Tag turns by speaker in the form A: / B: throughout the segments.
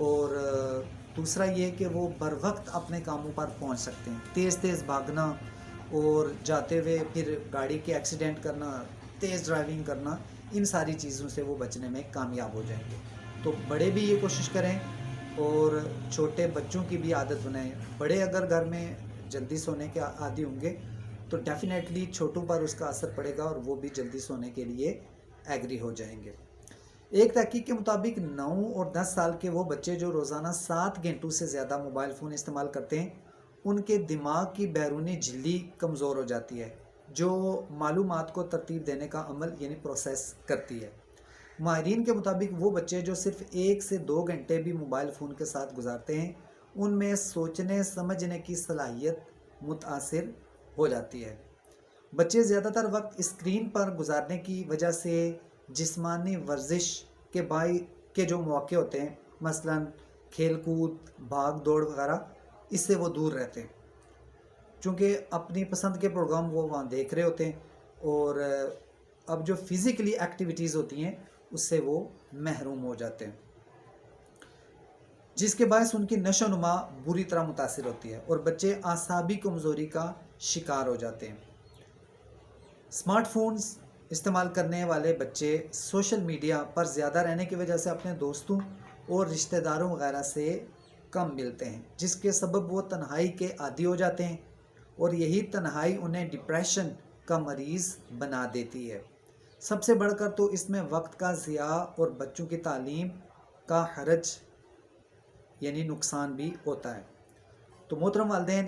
A: اور دوسرا یہ کہ وہ بر وقت اپنے کاموں پر پہنچ سکتے ہیں. تیز تیز بھاگنا اور جاتے ہوئے پھر گاڑی کے ایکسیڈنٹ کرنا، تیز ڈرائیونگ کرنا، ان ساری چیزوں سے وہ بچنے میں کامیاب ہو جائیں گے. تو بڑے بھی یہ کوشش کریں اور چھوٹے بچوں کی بھی عادت بنائیں. بڑے اگر گھر میں جلدی سونے کے عادی ہوں گے تو ڈیفینیٹلی چھوٹوں پر اس کا اثر پڑے گا اور وہ بھی جلدی سونے کے لیے ایگری ہو جائیں گے. ایک تحقیق کے مطابق 9 اور 10 سال کے وہ بچے جو روزانہ 7 گھنٹوں سے زیادہ موبائل فون استعمال کرتے ہیں، ان کے دماغ کی بیرونی جھلی کمزور ہو جاتی ہے جو معلومات کو ترتیب دینے کا عمل یعنی پروسیس کرتی ہے. ماہرین کے مطابق وہ بچے جو صرف 1 سے 2 گھنٹے بھی موبائل فون کے ساتھ گزارتے ہیں، ان میں سوچنے سمجھنے کی صلاحیت متاثر ہو جاتی ہے. بچے زیادہ تر وقت اسکرین پر گزارنے کی وجہ سے جسمانی ورزش کے جو مواقع ہوتے ہیں، مثلا کھیل کود، بھاگ دوڑ وغیرہ، اس سے وہ دور رہتے ہیں چونکہ اپنی پسند کے پروگرام وہ وہاں دیکھ رہے ہوتے ہیں اور اب جو فزیکلی ایکٹیویٹیز ہوتی ہیں اس سے وہ محروم ہو جاتے ہیں، جس کے باعث ان کی نشو و نما بری طرح متاثر ہوتی ہے اور بچے اعصابی کمزوری کا شکار ہو جاتے ہیں. اسمارٹ فونز استعمال کرنے والے بچے سوشل میڈیا پر زیادہ رہنے کی وجہ سے اپنے دوستوں اور رشتہ داروں وغیرہ سے کم ملتے ہیں، جس کے سبب وہ تنہائی کے عادی ہو جاتے ہیں اور یہی تنہائی انہیں ڈپریشن کا مریض بنا دیتی ہے. سب سے بڑھ کر تو اس میں وقت کا ضیاع اور بچوں کی تعلیم کا حرج یعنی نقصان بھی ہوتا ہے. تو محترم والدین،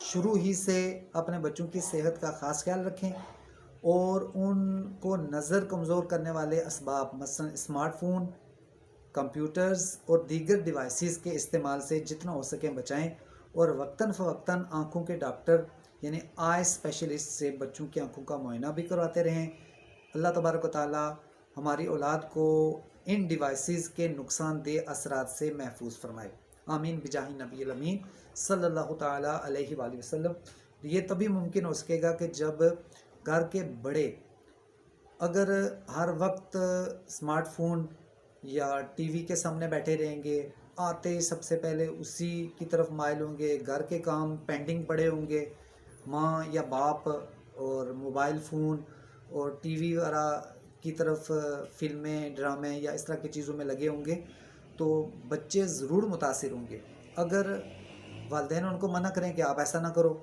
A: شروع ہی سے اپنے بچوں کی صحت کا خاص خیال رکھیں اور ان کو نظر کمزور کرنے والے اسباب مثلا اسمارٹ فون، کمپیوٹرز اور دیگر ڈیوائسز کے استعمال سے جتنا ہو سکیں بچائیں اور وقتاً فوقتاً آنکھوں کے ڈاکٹر یعنی آئی اسپیشلسٹ سے بچوں کی آنکھوں کا معائنہ بھی کرواتے رہیں. اللہ تبارک و تعالی ہماری اولاد کو ان ڈیوائسز کے نقصان دہ اثرات سے محفوظ فرمائے. آمین بجاہ نبی الامین صلی اللہ تعالی علیہ وآلہ وسلم. یہ تبھی ممکن ہو سکے گا کہ جب گھر کے بڑے اگر ہر وقت اسمارٹ فون یا ٹی وی کے سامنے بیٹھے رہیں گے، آتے ہی سب سے پہلے اسی کی طرف مائل ہوں گے، گھر کے کام پینڈنگ پڑے ہوں گے، ماں یا باپ اور موبائل فون اور ٹی وی وغیرہ کی طرف فلمیں، ڈرامے یا اس طرح کی چیزوں میں لگے ہوں گے تو بچے ضرور متاثر ہوں گے. اگر والدین ان کو منع کریں کہ آپ ایسا نہ کرو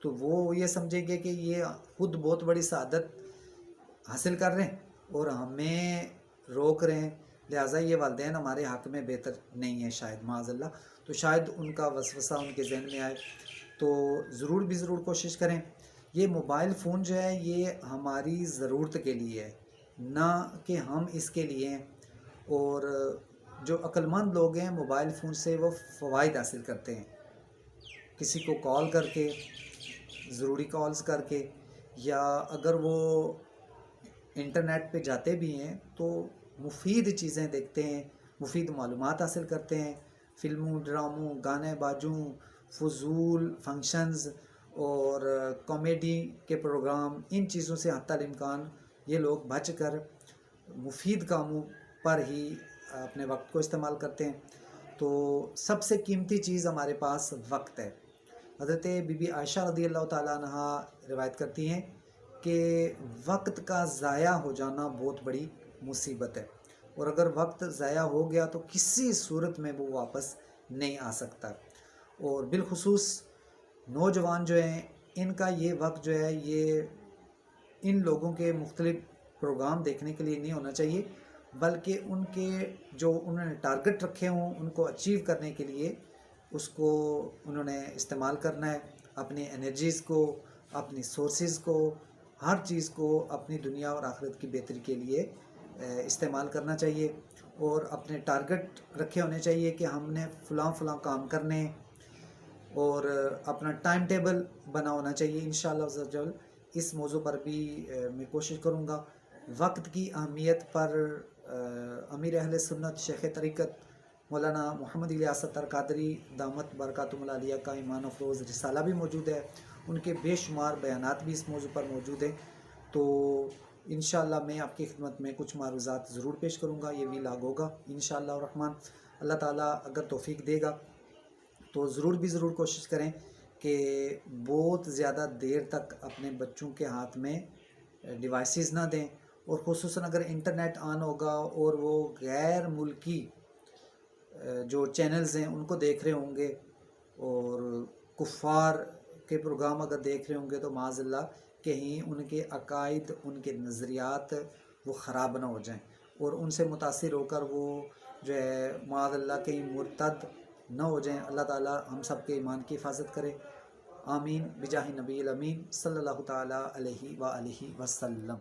A: تو وہ یہ سمجھیں گے کہ یہ خود بہت بڑی سعادت حاصل کر رہے ہیں اور ہمیں روک رہے ہیں، لہٰذا یہ والدین ہمارے حق میں بہتر نہیں ہے شاید، معاذ اللہ. تو شاید ان کا وسوسہ ان کے ذہن میں آئے تو ضرور کوشش کریں. یہ موبائل فون جو ہے یہ ہماری ضرورت کے لیے ہے، نہ کہ ہم اس کے لیے ہیں. اور جو عقل مند لوگ ہیں موبائل فون سے وہ فوائد حاصل کرتے ہیں، کسی کو کال کر کے، ضروری کالز کر کے، یا اگر وہ انٹرنیٹ پہ جاتے بھی ہیں تو مفید چیزیں دیکھتے ہیں، مفید معلومات حاصل کرتے ہیں. فلموں، ڈراموں، گانے باجوں، فضول فنکشنز اور کامیڈی کے پروگرام، ان چیزوں سے حتی الامکان یہ لوگ بچ کر مفید کاموں پر ہی اپنے وقت کو استعمال کرتے ہیں. تو سب سے قیمتی چیز ہمارے پاس وقت ہے. حضرت بی بی عائشہ رضی اللہ تعالیٰ عنہا روایت کرتی ہیں کہ وقت کا ضائع ہو جانا بہت بڑی مصیبت ہے، اور اگر وقت ضائع ہو گیا تو کسی صورت میں وہ واپس نہیں آ سکتا. اور بالخصوص نوجوان جو ہیں ان کا یہ وقت جو ہے یہ ان لوگوں کے مختلف پروگرام دیکھنے کے لیے نہیں ہونا چاہیے، بلکہ ان کے جو انہوں نے ٹارگٹ رکھے ہوں ان کو اچیو کرنے کے لیے اس کو انہوں نے استعمال کرنا ہے. اپنی انرجیز کو، اپنی سورسز کو، ہر چیز کو اپنی دنیا اور آخرت کی بہتری کے لیے استعمال کرنا چاہیے. اور اپنے ٹارگٹ رکھے ہونے چاہیے کہ ہم نے فلاں کام کرنے ہیں اور اپنا ٹائم ٹیبل بنا ہونا چاہیے. انشاءاللہ عز و جل اس موضوع پر بھی میں کوشش کروں گا. وقت کی اہمیت پر امیر اہل سنت شیخ طریقت مولانا محمد الیاس اتار قادری دامت برکاتہم العالیہ کا ایمان افروز رسالہ بھی موجود ہے، ان کے بے شمار بیانات بھی اس موضوع پر موجود ہیں. تو انشاءاللہ میں آپ کی خدمت میں کچھ معروضات ضرور پیش کروں گا، یہ ویلاگ ہوگا انشاءاللہ الرحمن. اللہ تعالیٰ اگر توفیق دے گا تو ضرور کوشش کریں کہ بہت زیادہ دیر تک اپنے بچوں کے ہاتھ میں ڈیوائسز نہ دیں، اور خصوصاً اگر انٹرنیٹ آن ہوگا اور وہ غیر ملکی جو چینلز ہیں ان کو دیکھ رہے ہوں گے اور کفار کے پروگرام اگر دیکھ رہے ہوں گے، تو معاذ اللہ کہیں ان کے عقائد، ان کے نظریات وہ خراب نہ ہو جائیں اور ان سے متاثر ہو کر وہ جو ہے معاذ اللہ کہیں مرتد نہ ہو جائیں۔ اللہ تعالیٰ ہم سب کے ایمان کی حفاظت کرے، آمین بجاہ نبی الامین صلی اللہ تعالیٰ علیہ وآلہ وسلم۔